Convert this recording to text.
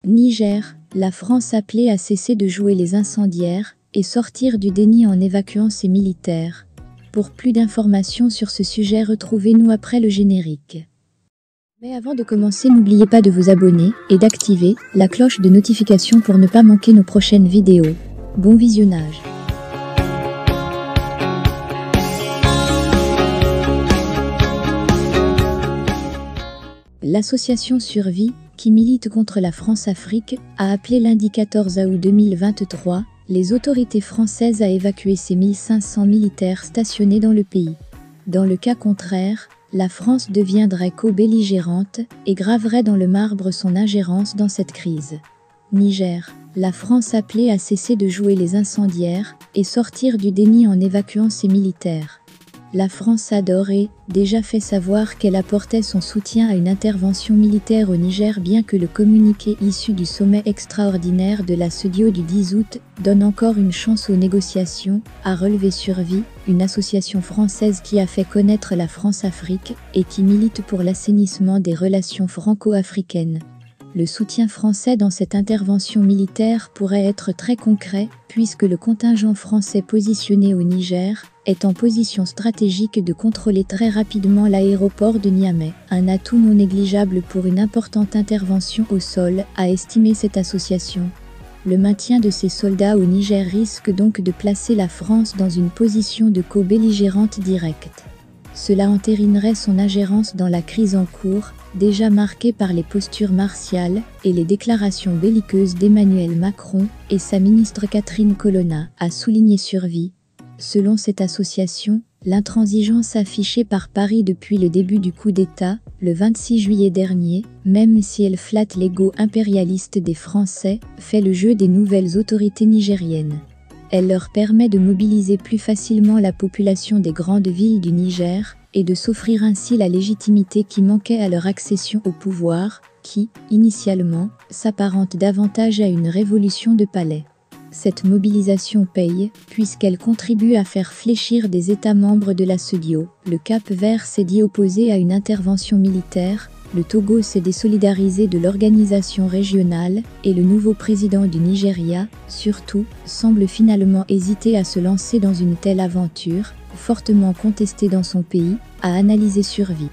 Niger, la France appelée à cesser de jouer les incendiaires et sortir du déni en évacuant ses militaires. Pour plus d'informations sur ce sujet, retrouvez-nous après le générique. Mais avant de commencer, n'oubliez pas de vous abonner et d'activer la cloche de notification pour ne pas manquer nos prochaines vidéos. Bon visionnage. L'association Survie, qui milite contre la France-Afrique, a appelé lundi 14 août 2023 les autorités françaises à évacuer ces 1500 militaires stationnés dans le pays. Dans le cas contraire, la France deviendrait co-belligérante et graverait dans le marbre son ingérence dans cette crise. Niger, la France appelée à cesser de jouer les incendiaires et sortir du déni en évacuant ses militaires. La France a déjà fait savoir qu'elle apportait son soutien à une intervention militaire au Niger, bien que le communiqué issu du sommet extraordinaire de la CEDEAO du 10 août donne encore une chance aux négociations, a relevé Survie, une association française qui a fait connaître la France-Afrique et qui milite pour l'assainissement des relations franco-africaines. Le soutien français dans cette intervention militaire pourrait être très concret, puisque le contingent français positionné au Niger est en position stratégique de contrôler très rapidement l'aéroport de Niamey, un atout non négligeable pour une importante intervention au sol, a estimé cette association. Le maintien de ces soldats au Niger risque donc de placer la France dans une position de co-belligérante directe. Cela entérinerait son ingérence dans la crise en cours, déjà marquée par les postures martiales et les déclarations belliqueuses d'Emmanuel Macron et sa ministre Catherine Colonna, a souligné Survie. Selon cette association, l'intransigeance affichée par Paris depuis le début du coup d'État, le 26 juillet dernier, même si elle flatte l'ego impérialiste des Français, fait le jeu des nouvelles autorités nigériennes. Elle leur permet de mobiliser plus facilement la population des grandes villes du Niger et de s'offrir ainsi la légitimité qui manquait à leur accession au pouvoir, qui, initialement, s'apparente davantage à une révolution de palais. Cette mobilisation paye, puisqu'elle contribue à faire fléchir des États membres de la CEDEAO. Le Cap-Vert s'est dit opposé à une intervention militaire, le Togo s'est désolidarisé de l'organisation régionale, et le nouveau président du Nigeria, surtout, semble finalement hésiter à se lancer dans une telle aventure, fortement contestée dans son pays, a analysé Survie.